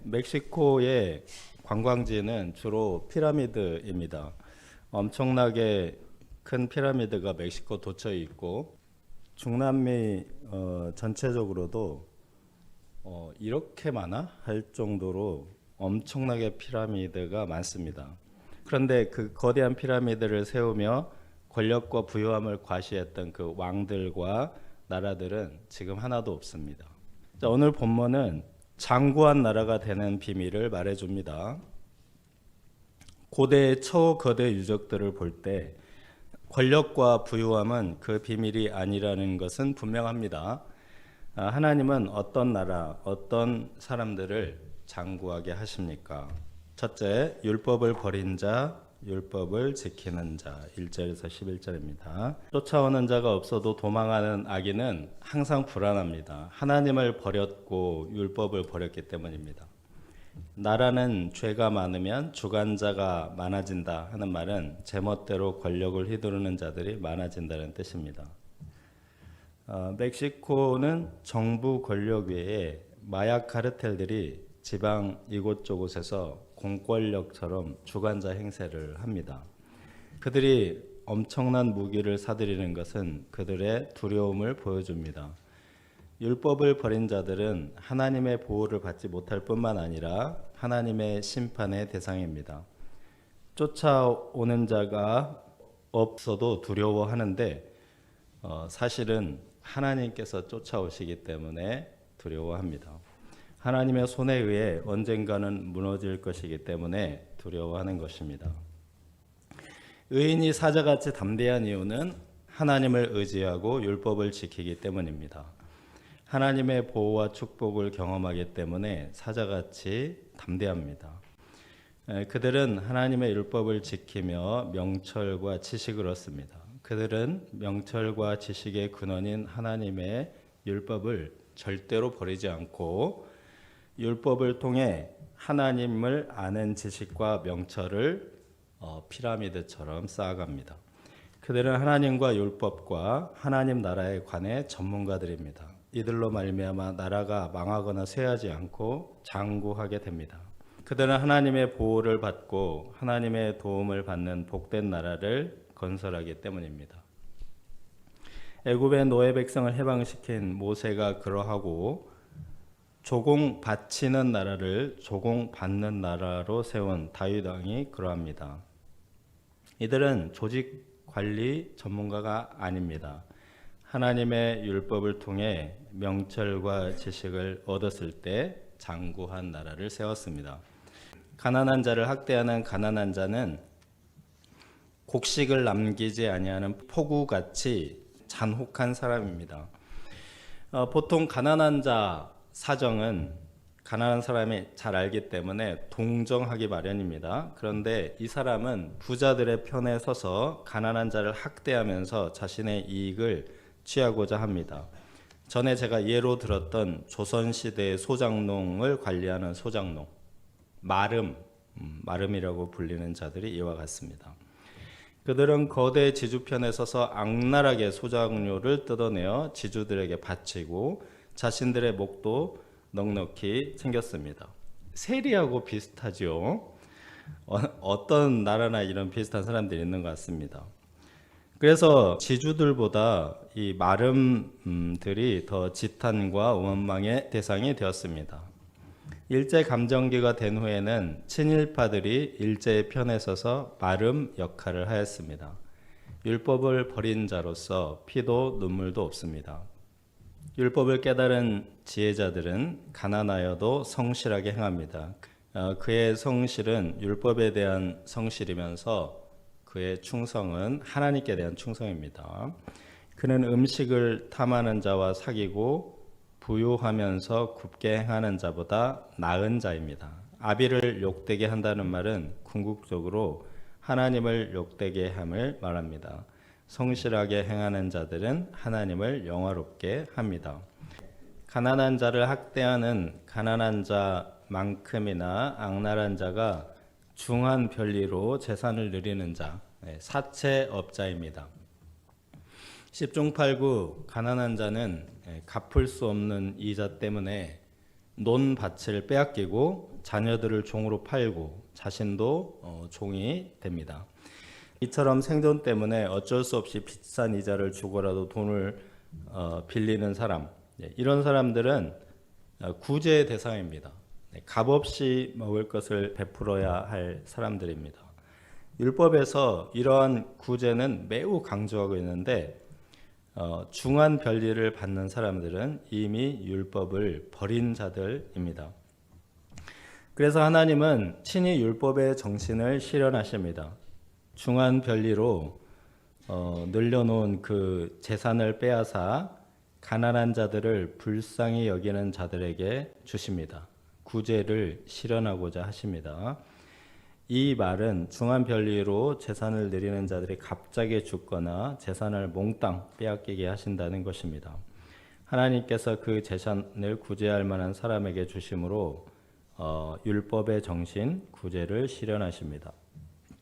멕시코의 관광지는 주로 피라미드입니다. 엄청나게 큰 피라미드가 멕시코 도처에 있고 중남미 전체적으로도 이렇게 많아? 할 정도로 엄청나게 피라미드가 많습니다. 그런데 그 거대한 피라미드를 세우며 권력과 부유함을 과시했던 그 왕들과 나라들은 지금 하나도 없습니다. 자, 오늘 본문은 장구한 나라가 되는 비밀을 말해줍니다. 고대의 초거대 유적들을 볼 때 권력과 부유함은 그 비밀이 아니라는 것은 분명합니다. 하나님은 어떤 나라, 어떤 사람들을 장구하게 하십니까? 첫째, 율법을 버린 자, 율법을 지키는 자. 1절에서 11절입니다. 쫓아오는 자가 없어도 도망하는 아기는 항상 불안합니다. 하나님을 버렸고 율법을 버렸기 때문입니다. 나라는 죄가 많으면 주관자가 많아진다 하는 말은 제멋대로 권력을 휘두르는 자들이 많아진다는 뜻입니다. 멕시코는 정부 권력 외에 마약 카르텔들이 지방 이곳저곳에서 공권력처럼 주관자 행세를 합니다. 그들이 엄청난 무기를 사들이는 것은 그들의 두려움을 보여줍니다. 율법을 버린 자들은 하나님의 보호를 받지 못할 뿐만 아니라 하나님의 심판의 대상입니다. 쫓아오는 자가 없어도 두려워하는데 사실은 하나님께서 쫓아오시기 때문에 두려워합니다. 하나님의 손에 의해 언젠가는 무너질 것이기 때문에 두려워하는 것입니다. 의인이 사자같이 담대한 이유는 하나님을 의지하고 율법을 지키기 때문입니다. 하나님의 보호와 축복을 경험하기 때문에 사자같이 담대합니다. 그들은 하나님의 율법을 지키며 명철과 지식을 얻습니다. 그들은 명철과 지식의 근원인 하나님의 율법을 절대로 버리지 않고 율법을 통해 하나님을 아는 지식과 명철을 피라미드처럼 쌓아갑니다. 그들은 하나님과 율법과 하나님 나라에 관해 전문가들입니다. 이들로 말미암아 나라가 망하거나 쇠하지 않고 장구하게 됩니다. 그들은 하나님의 보호를 받고 하나님의 도움을 받는 복된 나라를 건설하기 때문입니다. 애굽의 노예 백성을 해방시킨 모세가 그러하고 조공 바치는 나라를 조공 받는 나라로 세운 다윗 왕이 그러합니다. 이들은 조직 관리 전문가가 아닙니다. 하나님의 율법을 통해 명철과 지식을 얻었을 때 장구한 나라를 세웠습니다. 가난한 자를 학대하는 가난한 자는 곡식을 남기지 아니하는 폭우같이 잔혹한 사람입니다. 보통 가난한 자 사정은 가난한 사람이 잘 알기 때문에 동정하기 마련입니다. 그런데 이 사람은 부자들의 편에 서서 가난한 자를 학대하면서 자신의 이익을 취하고자 합니다. 전에 제가 예로 들었던 조선시대의 소장농을 관리하는 소장농, 마름이라고 불리는 자들이 이와 같습니다. 그들은 거대 지주편에 서서 악랄하게 소장료를 뜯어내어 지주들에게 바치고 자신들의 목도 넉넉히 챙겼습니다. 세리하고 비슷하죠. 어떤 나라나 이런 비슷한 사람들이 있는 것 같습니다. 그래서 지주들보다 이 마름들이 더 지탄과 원망의 대상이 되었습니다. 일제 감정기가 된 후에는 친일파들이 일제의 편에 서서 마름 역할을 하였습니다. 율법을 버린 자로서 피도 눈물도 없습니다. 율법을 깨달은 지혜자들은 가난하여도 성실하게 행합니다. 그의 성실은 율법에 대한 성실이면서 그의 충성은 하나님께 대한 충성입니다. 그는 음식을 탐하는 자와 사귀고 부유하면서 굽게 행하는 자보다 나은 자입니다. 아비를 욕되게 한다는 말은 궁극적으로 하나님을 욕되게 함을 말합니다. 성실하게 행하는 자들은 하나님을 영화롭게 합니다. 가난한 자를 학대하는 가난한 자만큼이나 악랄한 자가 중한 별리로 재산을 누리는 자, 사채업자입니다. 10중 8구 가난한 자는 갚을 수 없는 이자 때문에 논밭을 빼앗기고 자녀들을 종으로 팔고 자신도 종이 됩니다. 이처럼 생존 때문에 어쩔 수 없이 비싼 이자를 주고라도 돈을 빌리는 사람, 이런 사람들은 구제의 대상입니다. 값없이 먹을 것을 베풀어야 할 사람들입니다. 율법에서 이러한 구제는 매우 강조하고 있는데 중한 별리를 받는 사람들은 이미 율법을 버린 자들입니다. 그래서 하나님은 친히 율법의 정신을 실현하십니다. 중한 별리로 늘려놓은 그 재산을 빼앗아 가난한 자들을 불쌍히 여기는 자들에게 주십니다. 구제를 실현하고자 하십니다. 이 말은 중한 별리로 재산을 늘리는 자들이 갑자기 죽거나 재산을 몽땅 빼앗기게 하신다는 것입니다. 하나님께서 그 재산을 구제할 만한 사람에게 주심으로 율법의 정신, 구제를 실현하십니다.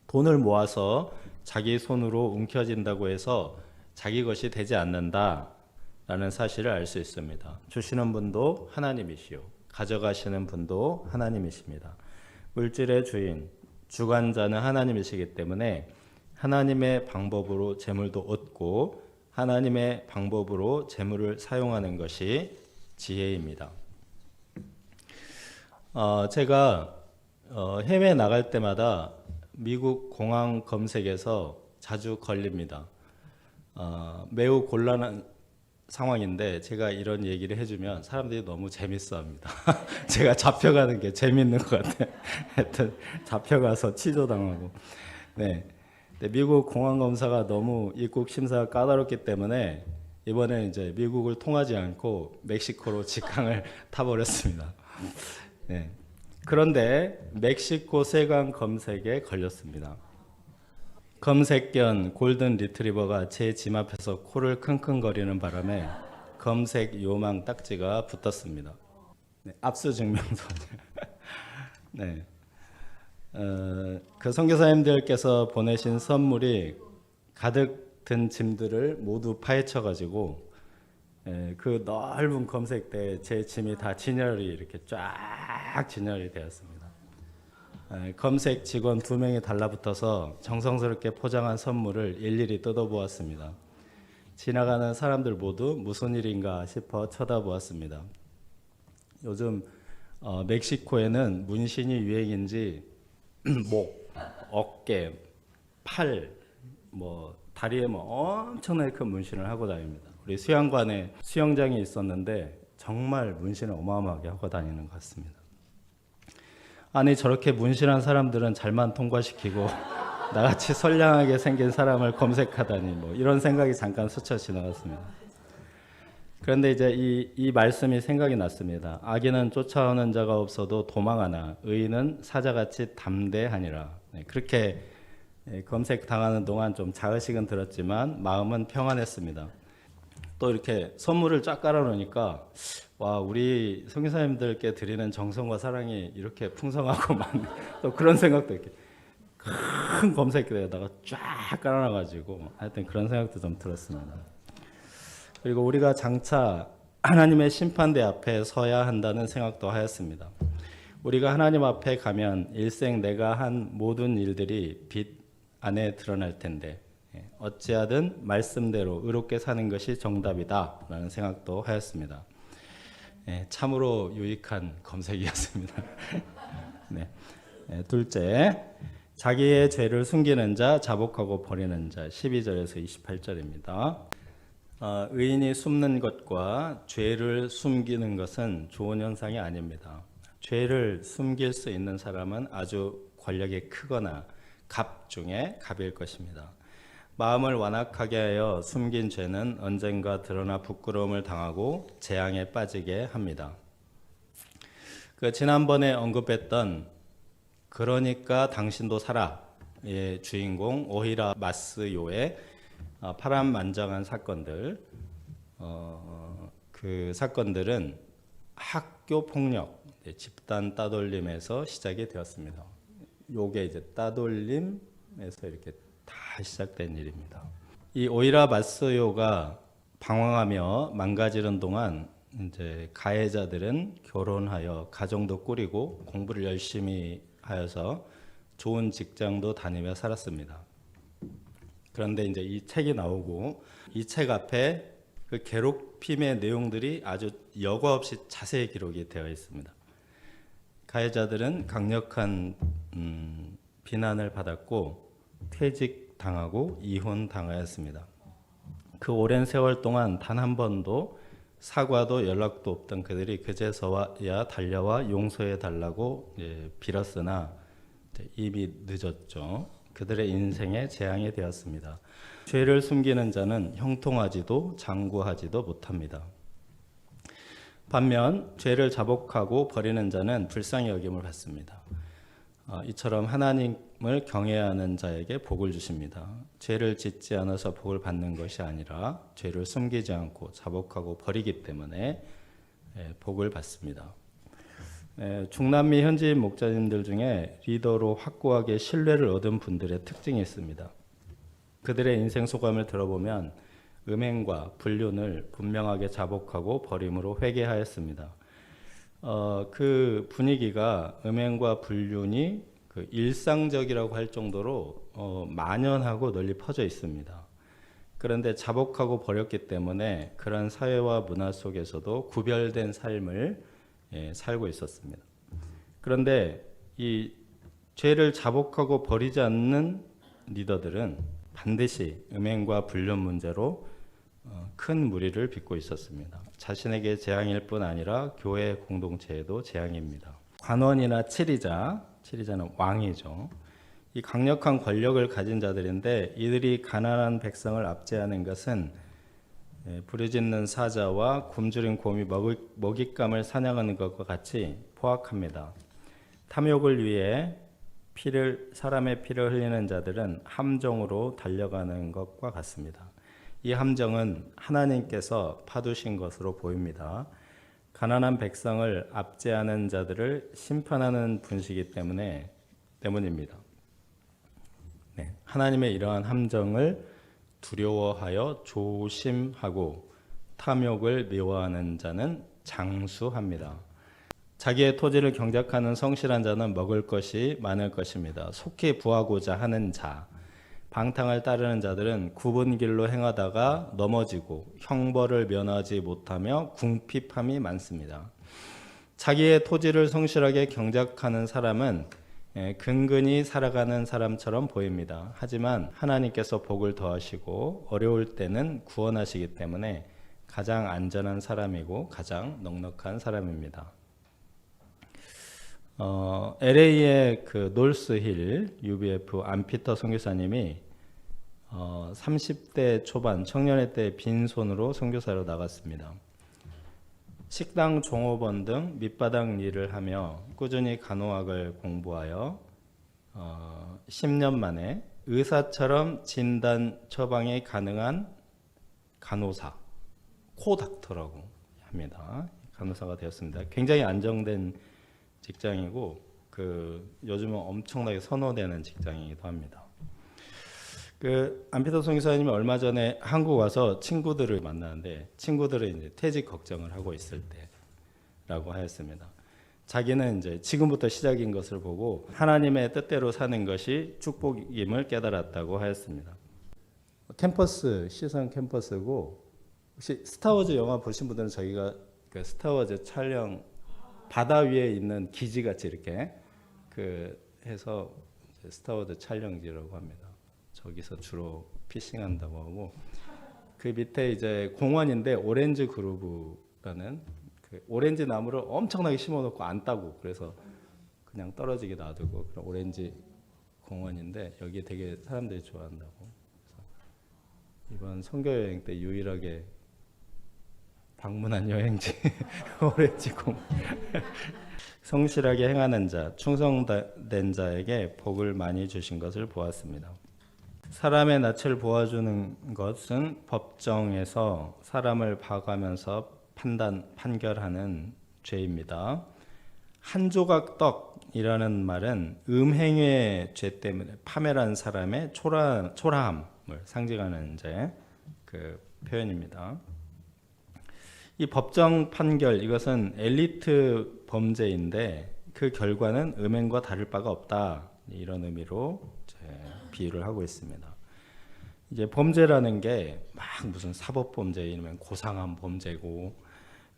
돈을 모아서 자기 손으로 움켜진다고 해서 자기 것이 되지 않는다라는 사실을 알 수 있습니다. 주시는 분도 하나님이시요, 가져가시는 분도 하나님이십니다. 물질의 주인, 주관자는 하나님이시기 때문에 하나님의 방법으로 재물도 얻고 하나님의 방법으로 재물을 사용하는 것이 지혜입니다. 제가 해외 나갈 때마다 미국 공항 검색에서 자주 걸립니다. 매우 곤란한 상황인데 제가 이런 얘기를 해주면 사람들이 너무 재밌어합니다. 제가 잡혀가는 게 재밌는 것 같아요. 하여튼 잡혀가서 취조당하고. 네. 미국 공항 검사가 너무 입국 심사가 까다롭기 때문에 이번에 이제 미국을 통하지 않고 멕시코로 직항을 타버렸습니다. 네. 그런데 멕시코 세관 검색에 걸렸습니다. 검색견 골든 리트리버가 제 짐 앞에서 코를 킁킁거리는 바람에 검색 요망 딱지가 붙었습니다. 네, 압수증명서. 네. 그 선교사님들께서 보내신 선물이 가득 든 짐들을 모두 파헤쳐가지고 그 넓은 검색대에 제 짐이 다 진열이 이렇게 쫙 진열이 되었습니다. 검색 직원 2명이 달라붙어서 정성스럽게 포장한 선물을 일일이 뜯어보았습니다. 지나가는 사람들 모두 무슨 일인가 싶어 쳐다보았습니다. 요즘 멕시코에는 문신이 유행인지 목, 어깨, 팔, 다리에 엄청나게 큰 문신을 하고 다닙니다. 우리 수양관에 수영장이 있었는데 정말 문신을 어마어마하게 하고 다니는 것 같습니다. 아니 저렇게 문신한 사람들은 잘만 통과시키고 나같이 선량하게 생긴 사람을 검색하다니 이런 생각이 잠깐 스쳐 지나갔습니다. 그런데 이제 이 말씀이 생각이 났습니다. 악인은 쫓아오는 자가 없어도 도망하나 의인은 사자같이 담대하니라. 그렇게 검색당하는 동안 좀 자의식은 들었지만 마음은 평안했습니다. 또 이렇게 선물을 쫙 깔아놓으니까 와, 우리 선교사님들께 드리는 정성과 사랑이 이렇게 풍성하고 또 그런 생각도 이렇게 큰 검색대에다가 쫙 깔아놔가지고 하여튼 그런 생각도 좀 들었습니다. 그리고 우리가 장차 하나님의 심판대 앞에 서야 한다는 생각도 하였습니다. 우리가 하나님 앞에 가면 일생 내가 한 모든 일들이 빛 안에 드러날 텐데 어찌하든 말씀대로 의롭게 사는 것이 정답이다 라는 생각도 하였습니다. 참으로 유익한 검색이었습니다. 네. 둘째, 자기의 죄를 숨기는 자, 자복하고 버리는 자, 12절에서 28절입니다. 의인이 숨는 것과 죄를 숨기는 것은 좋은 현상이 아닙니다. 죄를 숨길 수 있는 사람은 아주 권력이 크거나 갑 중에 갑일 것입니다. 마음을 완악하게 하여 숨긴 죄는 언젠가 드러나 부끄러움을 당하고 재앙에 빠지게 합니다. 지난번에 언급했던 그러니까 당신도 살아의 주인공 오히라 마스요의 파란만장한 사건들, 그 사건들은 학교 폭력, 집단 따돌림에서 시작이 되었습니다. 요게 이제 따돌림에서 이렇게 다 시작된 일입니다. 이 오이라 마스요가 방황하며 망가지는 동안 이제 가해자들은 결혼하여 가정도 꾸리고 공부를 열심히 하여서 좋은 직장도 다니며 살았습니다. 그런데 이제 이 책이 나오고 이 책 앞에 그 괴롭힘의 내용들이 아주 여과 없이 자세히 기록이 되어 있습니다. 가해자들은 강력한 비난을 받았고 퇴직당하고 이혼당하였습니다. 그 오랜 세월 동안 단 한 번도 사과도 연락도 없던 그들이 그제서야 달려와 용서해 달라고 빌었으나 이미 늦었죠. 그들의 인생의 재앙이 되었습니다. 죄를 숨기는 자는 형통하지도 장구하지도 못합니다. 반면 죄를 자복하고 버리는 자는 불쌍히 여김을 받습니다. 이처럼 하나님을 경외하는 자에게 복을 주십니다. 죄를 짓지 않아서 복을 받는 것이 아니라 죄를 숨기지 않고 자복하고 버리기 때문에 복을 받습니다. 중남미 현지인 목자님들 중에 리더로 확고하게 신뢰를 얻은 분들의 특징이 있습니다. 그들의 인생 소감을 들어보면 음행과 불륜을 분명하게 자복하고 버림으로 회개하였습니다. 그 분위기가 음행과 불륜이 그 일상적이라고 할 정도로 만연하고 널리 퍼져 있습니다. 그런데 자복하고 버렸기 때문에 그런 사회와 문화 속에서도 구별된 삶을 살고 있었습니다. 그런데 이 죄를 자복하고 버리지 않는 리더들은 반드시 음행과 불륜 문제로 큰 무리를 빚고 있었습니다. 자신에게 재앙일 뿐 아니라 교회 공동체에도 재앙입니다. 관원이나 치리자는 왕이죠. 이 강력한 권력을 가진 자들인데 이들이 가난한 백성을 압제하는 것은 부르짖는 사자와 굶주린 곰이 먹잇감을 사냥하는 것과 같이 포악합니다. 탐욕을 위해 사람의 피를 흘리는 자들은 함정으로 달려가는 것과 같습니다. 이 함정은 하나님께서 파두신 것으로 보입니다. 가난한 백성을 압제하는 자들을 심판하는 분이시기 때문입니다. 하나님의 이러한 함정을 두려워하여 조심하고 탐욕을 미워하는 자는 장수합니다. 자기의 토지를 경작하는 성실한 자는 먹을 것이 많을 것입니다. 속히 부하고자 하는 자, 방탕을 따르는 자들은 굽은 길로 행하다가 넘어지고 형벌을 면하지 못하며 궁핍함이 많습니다. 자기의 토지를 성실하게 경작하는 사람은 근근히 살아가는 사람처럼 보입니다. 하지만 하나님께서 복을 더하시고 어려울 때는 구원하시기 때문에 가장 안전한 사람이고 가장 넉넉한 사람입니다. LA의 그 놀스힐 UBF 안피터 선교사님이 30대 초반 청년의 때 빈손으로 선교사로 나갔습니다. 식당 종업원 등 밑바닥 일을 하며 꾸준히 간호학을 공부하여 10년 만에 의사처럼 진단 처방이 가능한 간호사, 코닥터라고 합니다. 간호사가 되었습니다. 굉장히 안정된 직장이고 요즘은 엄청나게 선호되는 직장이기도 합니다. 안피터 선교사님이 얼마 전에 한국 와서 친구들을 만나는데 친구들은 이제 퇴직 걱정을 하고 있을 때라고 하였습니다. 자기는 이제 지금부터 시작인 것을 보고 하나님의 뜻대로 사는 것이 축복임을 깨달았다고 하였습니다. 시선 캠퍼스고 혹시 스타워즈 영화 보신 분들은 저희가 그 스타워즈 촬영 바다 위에 있는 기지 같이 이렇게 해서 스타워즈 촬영지라고 합니다. 저기서 주로 피싱한다고 하고 그 밑에 이제 공원인데 오렌지 그루브라는 오렌지 나무를 엄청나게 심어놓고 안 따고 그래서 그냥 떨어지게 놔두고 그런 오렌지 공원인데 여기 되게 사람들이 좋아한다고. 그래서 이번 선교 여행 때 유일하게 방문한 여행지 오렌지 공원. 성실하게 행하는 자, 충성된 자에게 복을 많이 주신 것을 보았습니다. 사람의 낯을 보아주는 것은 법정에서 사람을 봐가면서 판결하는 죄입니다. 한 조각 떡이라는 말은 음행의 죄 때문에 파멸한 사람의 초라함을 상징하는 이제 그 표현입니다. 이 법정 판결 이것은 엘리트 범죄인데 그 결과는 음행과 다를 바가 없다. 이런 의미로 비유를 하고 있습니다. 이제 범죄라는 게 막 무슨 사법 범죄 이러면 고상한 범죄고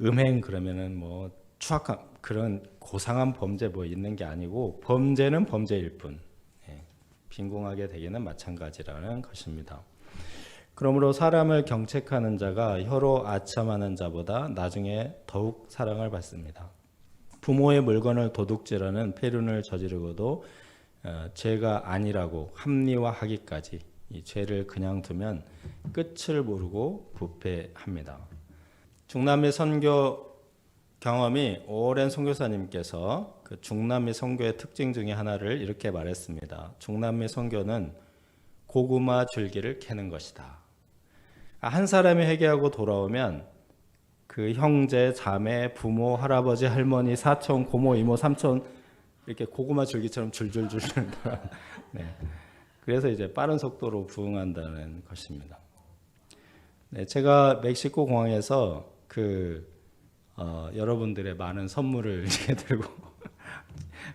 음행 그러면은 뭐 추악한 그런 고상한 범죄 뭐 있는 게 아니고 범죄는 범죄일 뿐. 빈궁하게 되기는 마찬가지라는 것입니다. 그러므로 사람을 경책하는 자가 혀로 아첨하는 자보다 나중에 더욱 사랑을 받습니다. 부모의 물건을 도둑질하는 패륜을 저지르고도 죄가 아니라고 합리화하기까지 이 죄를 그냥 두면 끝을 모르고 부패합니다. 중남미 선교 경험이 오랜 선교사님께서 그 중남미 선교의 특징 중에 하나를 이렇게 말했습니다. 중남미 선교는 고구마 줄기를 캐는 것이다. 한 사람이 회개하고 돌아오면 그 형제, 자매, 부모, 할아버지, 할머니, 사촌, 고모, 이모, 삼촌 이렇게 고구마 줄기처럼 줄줄줄 돌아. 네. 그래서 이제 빠른 속도로 부흥한다는 것입니다. 네, 제가 멕시코 공항에서 여러분들의 많은 선물을 이렇게 들고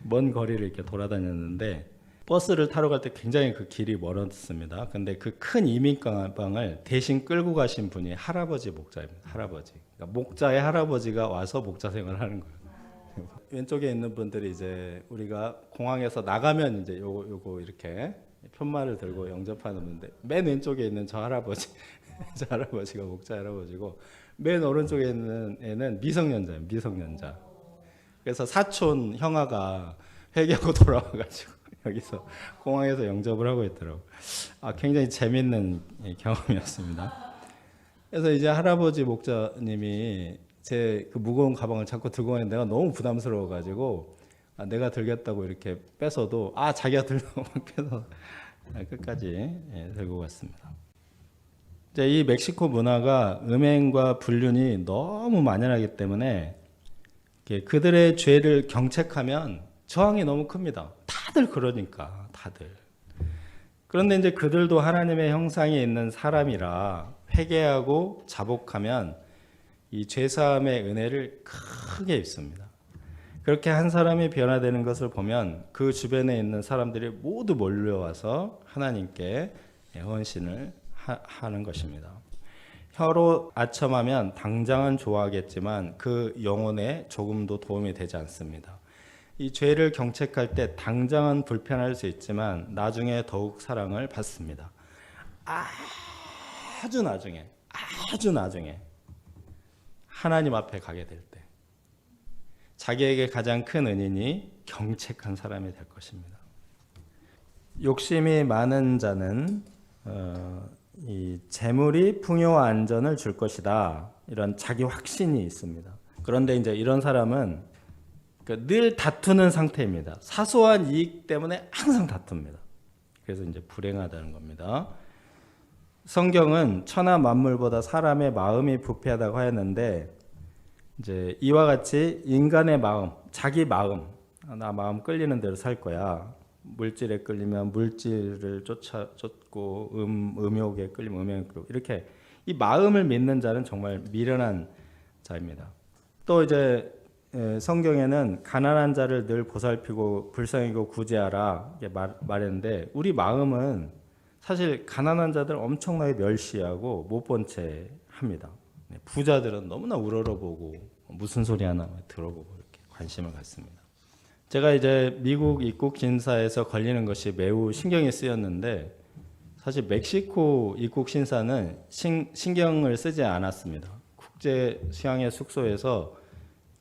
먼 거리를 이렇게 돌아다녔는데 버스를 타러 갈 때 굉장히 그 길이 멀었습니다. 근데 그 큰 이민 가방을 대신 끌고 가신 분이 할아버지 목자입니다. 할아버지. 그러니까 목자의 할아버지가 와서 목자 생활을 하는 거예요. 왼쪽에 있는 분들이 이제 우리가 공항에서 나가면 이제 요거 이렇게 편말을 들고 영접하는 분인데 맨 왼쪽에 있는 저 할아버지, 저 할아버지가 목자 할아버지고 맨 오른쪽에 있는 애는 미성년자예요. 미성년자. 그래서 사촌 형아가 회개하고 돌아와가지고 여기서 공항에서 영접을 하고 있더라고요. 굉장히 재밌는 경험이었습니다. 그래서 이제 할아버지 목자님이 제 그 무거운 가방을 자꾸 들고 가는데 내가 너무 부담스러워가지고 내가 들겠다고 이렇게 뺏어도 자기가 들고 뺏어 끝까지 들고 갔습니다. 이제 이 멕시코 문화가 음행과 불륜이 너무 만연하기 때문에 그들의 죄를 경책하면 저항이 너무 큽니다. 다들 그러니까 다들. 그런데 이제 그들도 하나님의 형상에 있는 사람이라 회개하고 자복하면 이 죄사함의 은혜를 크게 입습니다. 그렇게 한 사람이 변화되는 것을 보면 그 주변에 있는 사람들이 모두 몰려와서 하나님께 헌신을 하는 것입니다. 혀로 아첨하면 당장은 좋아하겠지만 그 영혼에 조금도 도움이 되지 않습니다. 이 죄를 경책할 때 당장은 불편할 수 있지만 나중에 더욱 사랑을 받습니다. 아주 나중에 하나님 앞에 가게 될 때 자기에게 가장 큰 은인이 경책한 사람이 될 것입니다. 욕심이 많은 자는 이 재물이 풍요와 안전을 줄 것이다. 이런 자기 확신이 있습니다. 그런데 이제 이런 사람은 늘 다투는 상태입니다. 사소한 이익 때문에 항상 다툽니다. 그래서 이제 불행하다는 겁니다. 성경은 천하 만물보다 사람의 마음이 부패하다고 하였는데 이제 이와 같이 인간의 마음, 자기 마음, 나 마음 끌리는 대로 살 거야. 물질에 끌리면 물질을 쫓고 음욕에 끌리면 음욕에 끌리고 이렇게 이 마음을 믿는 자는 정말 미련한 자입니다. 또 이제 성경에는 가난한 자를 늘 보살피고 불쌍히고 구제하라 이렇게 말했는데 우리 마음은 사실 가난한 자들 엄청나게 멸시하고 못 본 채 합니다. 부자들은 너무나 우러러보고 무슨 소리 하나 들어보고 이렇게 관심을 갖습니다. 제가 이제 미국 입국 심사에서 걸리는 것이 매우 신경이 쓰였는데 사실 멕시코 입국 심사는 신경을 쓰지 않았습니다. 국제 수양회 숙소에서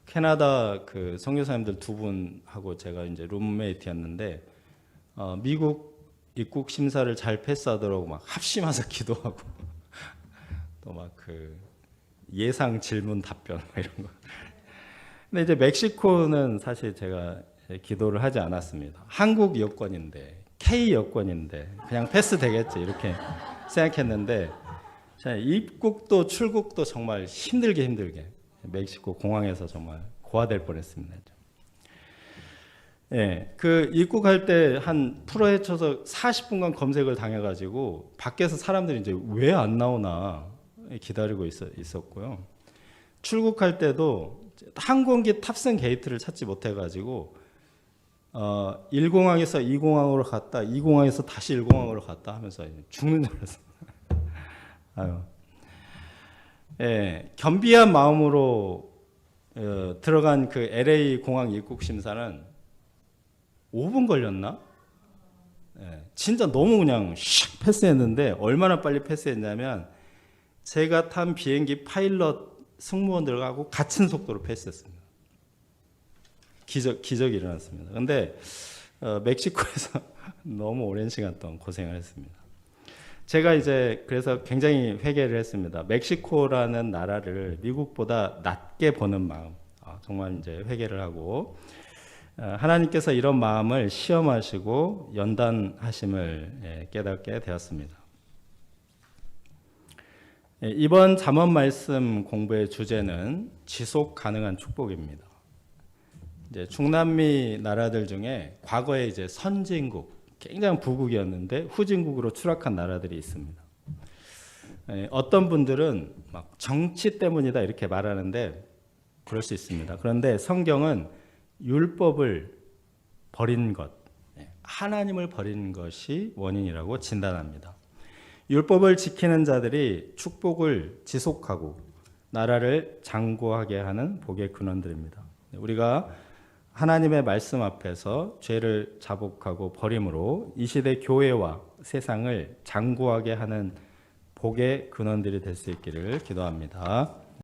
캐나다 그 선교사님들 두 분하고 제가 이제 룸메이트였는데 미국 입국 심사를 잘 패스하도록 막 합심해서 기도하고 또 막 그 예상 질문 답변 이런 거. 근데 이제 멕시코는 사실 제가 기도를 하지 않았습니다. 한국 여권인데 K 여권인데 그냥 패스 되겠지 이렇게 생각했는데 입국도 출국도 정말 힘들게 멕시코 공항에서 정말 고아될 뻔했습니다. 그 입국할 때 한 풀어 헤쳐서 40분간 검색을 당해가지고 밖에서 사람들이 이제 왜 안 나오나 기다리고 있었고요. 출국할 때도 항공기 탑승 게이트를 찾지 못해가지고 1공항에서 2공항으로 갔다 2공항에서 다시 1공항으로 갔다 하면서 죽는 줄 알았어요. 아유. 예, 겸비한 마음으로 들어간 그 LA 공항 입국 심사는 5분 걸렸나? 예, 진짜 너무 그냥 슉 패스했는데 얼마나 빨리 패스했냐면 제가 탄 비행기 파일럿 승무원들하고 같은 속도로 패스했습니다. 기적이 일어났습니다. 근데 멕시코에서 너무 오랜 시간 동안 고생을 했습니다. 제가 이제 그래서 굉장히 회개를 했습니다. 멕시코라는 나라를 미국보다 낮게 보는 마음, 정말 이제 회개를 하고 하나님께서 이런 마음을 시험하시고 연단하심을 깨닫게 되었습니다. 이번 잠언 말씀 공부의 주제는 지속 가능한 축복입니다. 이제 중남미 나라들 중에 과거에 이제 선진국, 굉장히 부국이었는데 후진국으로 추락한 나라들이 있습니다. 어떤 분들은 막 정치 때문이다 이렇게 말하는데 그럴 수 있습니다. 그런데 성경은 율법을 버린 것, 하나님을 버린 것이 원인이라고 진단합니다. 율법을 지키는 자들이 축복을 지속하고 나라를 장구하게 하는 복의 근원들입니다. 우리가 하나님의 말씀 앞에서 죄를 자복하고 버림으로 이 시대 교회와 세상을 장구하게 하는 복의 근원들이 될 수 있기를 기도합니다.